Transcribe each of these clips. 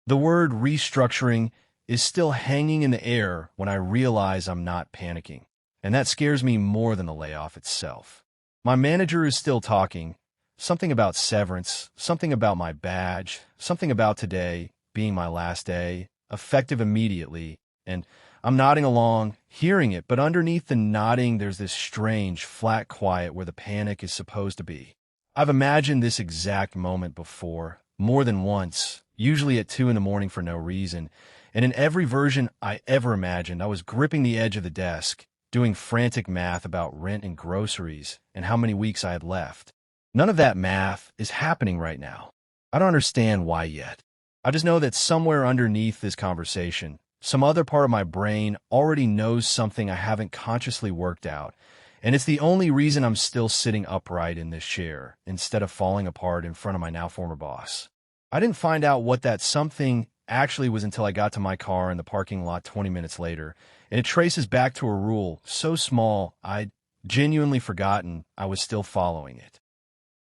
The word restructuring is still hanging in the air when I realize I'm not panicking, and that scares me more than the layoff itself. My manager is still talking, something about severance, something about my badge, something about today being my last day, effective immediately, and I'm nodding along, hearing it, but underneath the nodding there's this strange, flat quiet where the panic is supposed to be. I've imagined this exact moment before, more than once, usually at 2 in the morning for no reason, and in every version I ever imagined, I was gripping the edge of the desk, doing frantic math about rent and groceries and how many weeks I had left. None of that math is happening right now. I don't understand why yet. I just know that somewhere underneath this conversation, some other part of my brain already knows something I haven't consciously worked out, and it's the only reason I'm still sitting upright in this chair instead of falling apart in front of my now former boss. I didn't find out what that something actually was until I got to my car in the parking lot 20 minutes later, and it traces back to a rule so small I'd genuinely forgotten I was still following it.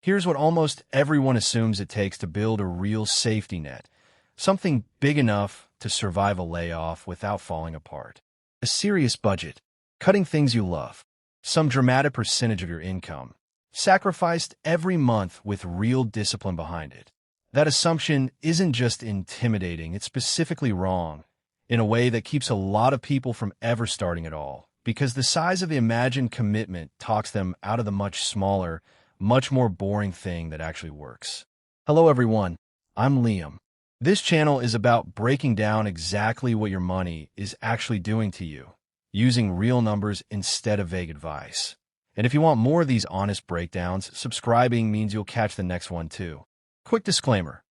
Here's what almost everyone assumes it takes to build a real safety net, something big enough to survive a layoff without falling apart. A serious budget, cutting things you love, some dramatic percentage of your income, sacrificed every month with real discipline behind it. That assumption isn't just intimidating, it's specifically wrong, in a way that keeps a lot of people from ever starting at all, because the size of the imagined commitment talks them out of the much smaller, much more boring thing that actually works. Hello everyone, I'm Liam. This channel is about breaking down exactly what your money is actually doing to you, using real numbers instead of vague advice. And if you want more of these honest breakdowns, subscribing means you'll catch the next one too. Quick disclaimer,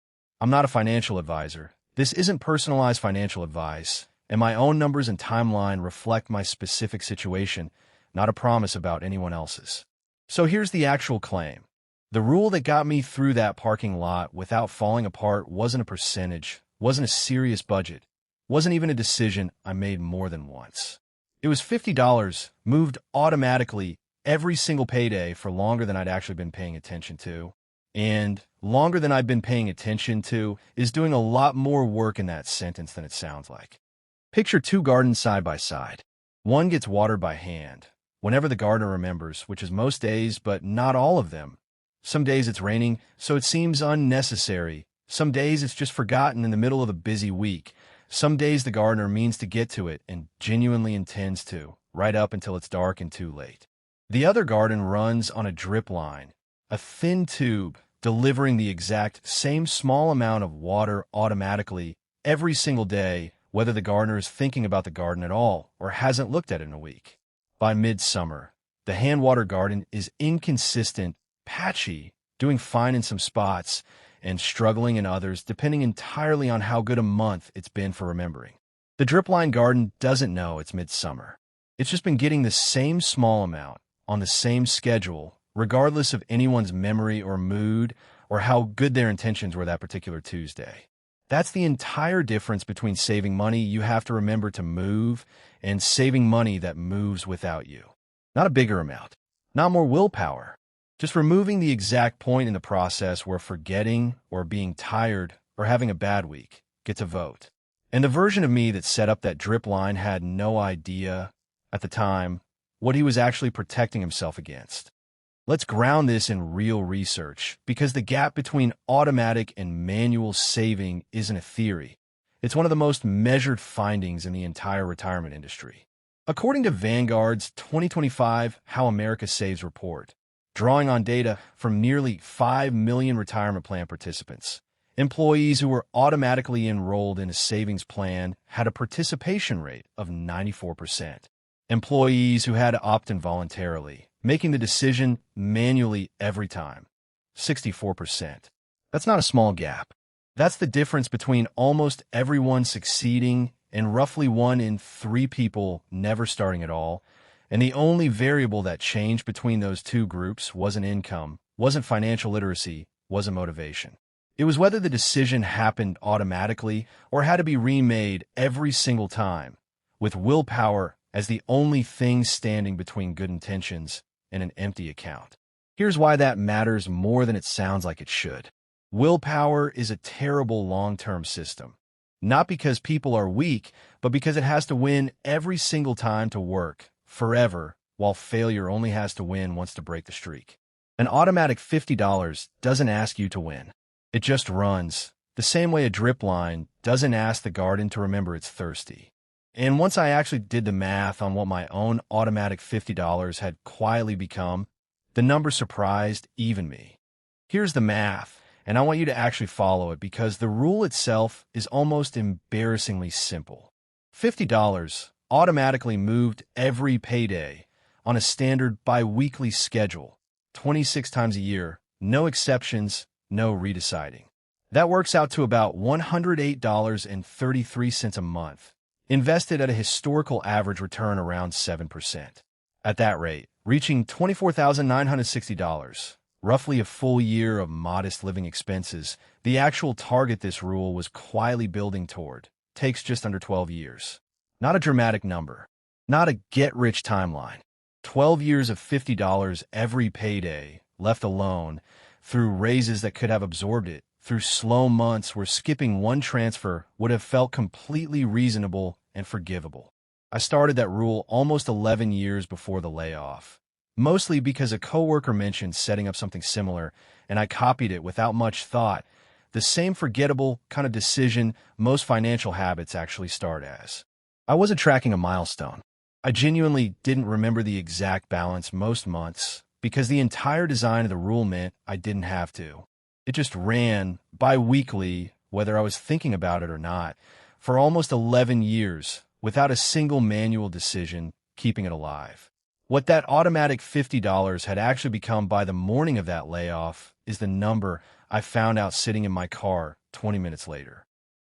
I'm not a financial advisor. This isn't personalized financial advice, and my own numbers and timeline reflect my specific situation, not a promise about anyone else's. So here's the actual claim. The rule that got me through that parking lot without falling apart wasn't a percentage, wasn't a serious budget, wasn't even a decision I made more than once. It was $50 moved automatically every single payday for longer than I'd actually been paying attention to. And longer than I've been paying attention to is doing a lot more work in that sentence than it sounds like. Picture two gardens side by side. One gets watered by hand, whenever the gardener remembers, which is most days, but not all of them. Some days it's raining, so it seems unnecessary. Some days it's just forgotten in the middle of a busy week. Some days the gardener means to get to it and genuinely intends to, right up until it's dark and too late. The other garden runs on a drip line, a thin tube, delivering the exact same small amount of water automatically every single day, whether the gardener is thinking about the garden at all or hasn't looked at it in a week. By midsummer, the hand-water garden is inconsistent, patchy, doing fine in some spots, and struggling in others, depending entirely on how good a month it's been for remembering. The drip line garden doesn't know it's midsummer. It's just been getting the same small amount, on the same schedule, regardless of anyone's memory or mood or how good their intentions were that particular Tuesday. That's the entire difference between saving money you have to remember to move and saving money that moves without you. Not a bigger amount, not more willpower, just removing the exact point in the process where forgetting or being tired or having a bad week gets a vote. And the version of me that set up that drip line had no idea, at the time, what he was actually protecting himself against. Let's ground this in real research, because the gap between automatic and manual saving isn't a theory. It's one of the most measured findings in the entire retirement industry. According to Vanguard's 2025 How America Saves report, drawing on data from nearly 5 million retirement plan participants, employees who were automatically enrolled in a savings plan had a participation rate of 94%. Employees who had to opt in voluntarily, making the decision manually every time, 64%. That's not a small gap. That's the difference between almost everyone succeeding and roughly 1 in 3 people never starting at all. And the only variable that changed between those two groups wasn't income, wasn't financial literacy, wasn't motivation. It was whether the decision happened automatically or had to be remade every single time, with willpower as the only thing standing between good intentions and an empty account. Here's why that matters more than it sounds like it should. Willpower is a terrible long-term system. Not because people are weak, but because it has to win every single time to work, forever, while failure only has to win once to break the streak. An automatic $50 doesn't ask you to win. It just runs, the same way a drip line doesn't ask the garden to remember it's thirsty. And once I actually did the math on what my own automatic $50 had quietly become, the number surprised even me. Here's the math, and I want you to actually follow it because the rule itself is almost embarrassingly simple. $50 automatically moved every payday on a standard bi-weekly schedule, 26 times a year, no exceptions, no redeciding. That works out to about $108.33 a month, invested at a historical average return around 7%. At that rate, reaching $24,960, roughly a full year of modest living expenses, the actual target this rule was quietly building toward takes just under 12 years. Not a dramatic number, not a get-rich timeline. 12 years of $50 every payday, left alone, through raises that could have absorbed it, through slow months where skipping one transfer would have felt completely reasonable and forgivable. I started that rule almost 11 years before the layoff, mostly because a coworker mentioned setting up something similar, and I copied it without much thought, the same forgettable kind of decision most financial habits actually start as. I wasn't tracking a milestone. I genuinely didn't remember the exact balance most months because the entire design of the rule meant I didn't have to. It just ran bi-weekly, whether I was thinking about it or not, for almost 11 years without a single manual decision keeping it alive. What that automatic $50 had actually become by the morning of that layoff is the number I found out sitting in my car 20 minutes later.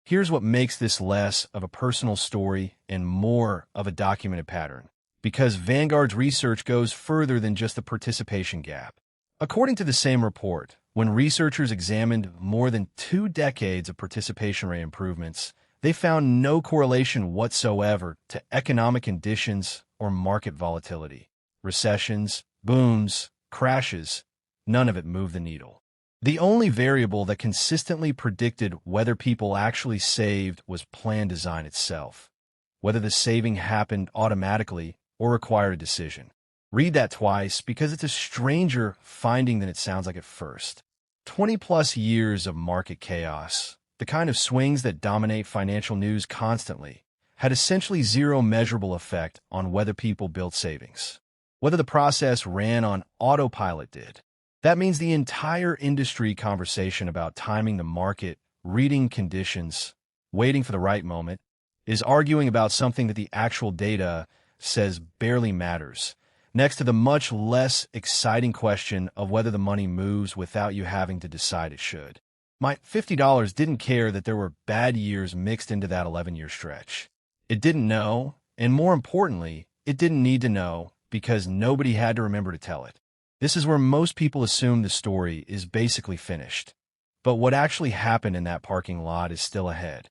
Here's what makes this less of a personal story and more of a documented pattern, because Vanguard's research goes further than just the participation gap. According to the same report, when researchers examined more than 2 decades of participation rate improvements, they found no correlation whatsoever to economic conditions or market volatility. Recessions, booms, crashes, none of it moved the needle. The only variable that consistently predicted whether people actually saved was plan design itself, whether the saving happened automatically or required a decision. Read that twice because it's a stranger finding than it sounds like at first. 20-plus years of market chaos, the kind of swings that dominate financial news constantly, had essentially zero measurable effect on whether people built savings. Whether the process ran on autopilot did. That means the entire industry conversation about timing the market, reading conditions, waiting for the right moment, is arguing about something that the actual data says barely matters, next to the much less exciting question of whether the money moves without you having to decide it should. My $50 didn't care that there were bad years mixed into that 11-year stretch. It didn't know, and more importantly, it didn't need to know because nobody had to remember to tell it. This is where most people assume the story is basically finished. But what actually happened in that parking lot is still ahead.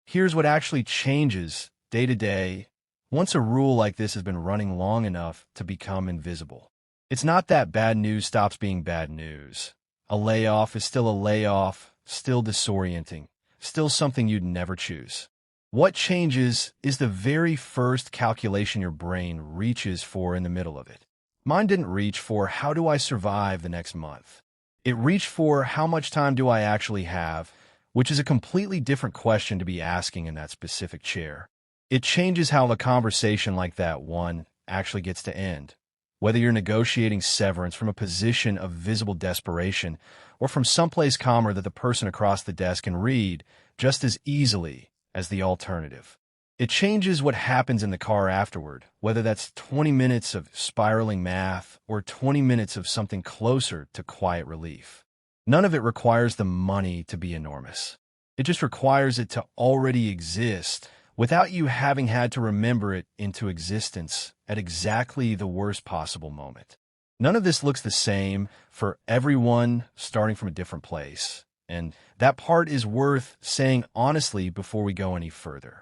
Here's what actually changes day to day once a rule like this has been running long enough to become invisible. It's not that bad news stops being bad news. A layoff is still a layoff, still disorienting, still something you'd never choose. What changes is the very first calculation your brain reaches for in the middle of it. Mine didn't reach for how do I survive the next month. It reached for how much time do I actually have, which is a completely different question to be asking in that specific chair. It changes how a conversation like that one actually gets to end. Whether you're negotiating severance from a position of visible desperation or from someplace calmer that the person across the desk can read just as easily as the alternative. It changes what happens in the car afterward, whether that's 20 minutes of spiraling math or 20 minutes of something closer to quiet relief. None of it requires the money to be enormous. It just requires it to already exist without you having had to remember it into existence at exactly the worst possible moment. None of this looks the same for everyone starting from a different place, and that part is worth saying honestly before we go any further.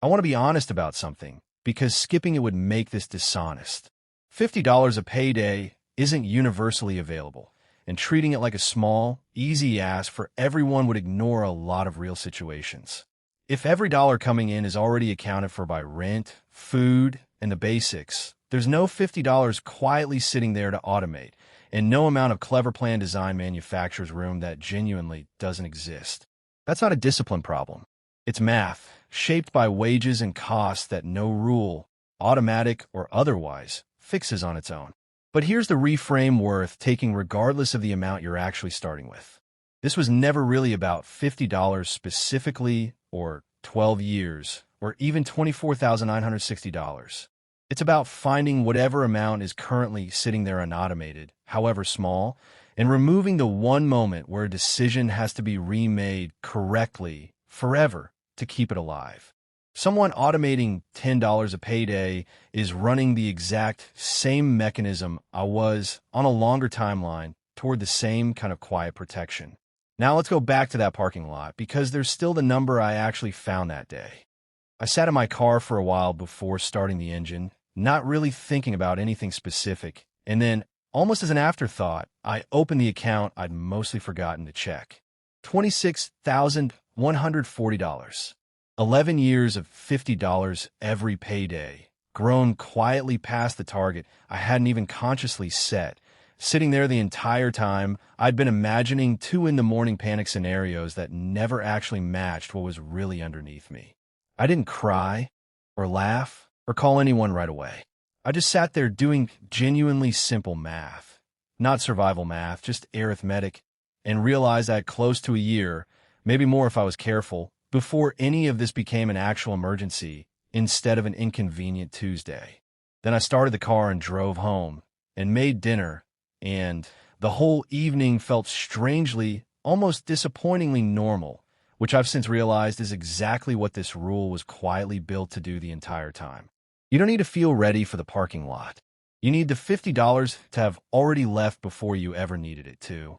I want to be honest about something, because skipping it would make this dishonest. $50 a payday isn't universally available, and treating it like a small, easy ask for everyone would ignore a lot of real situations. If every dollar coming in is already accounted for by rent, food, and the basics, there's no $50 quietly sitting there to automate, and no amount of clever plan design manufactures room that genuinely doesn't exist. That's not a discipline problem. It's math, shaped by wages and costs that no rule, automatic or otherwise, fixes on its own. But here's the reframe worth taking regardless of the amount you're actually starting with. This was never really about $50 specifically, or 12 years, or even $24,960. It's about finding whatever amount is currently sitting there unautomated, however small, and removing the one moment where a decision has to be remade correctly forever to keep it alive. Someone automating $10 a payday is running the exact same mechanism I was on a longer timeline toward the same kind of quiet protection. Now let's go back to that parking lot, because there's still the number I actually found that day. I sat in my car for a while before starting the engine, not really thinking about anything specific, and then, almost as an afterthought, I opened the account I'd mostly forgotten to check. $26,140. 11 years of $50 every payday, grown quietly past the target I hadn't even consciously set. Sitting there the entire time, I'd been imagining 2 a.m. panic scenarios that never actually matched what was really underneath me. I didn't cry, or laugh, or call anyone right away. I just sat there doing genuinely simple math. Not survival math, just arithmetic, and realized I had close to a year, maybe more if I was careful, before any of this became an actual emergency instead of an inconvenient Tuesday. Then I started the car and drove home, and made dinner, and the whole evening felt strangely, almost disappointingly normal, which I've since realized is exactly what this rule was quietly built to do the entire time. You don't need to feel ready for the parking lot. You need the $50 to have already left before you ever needed it to.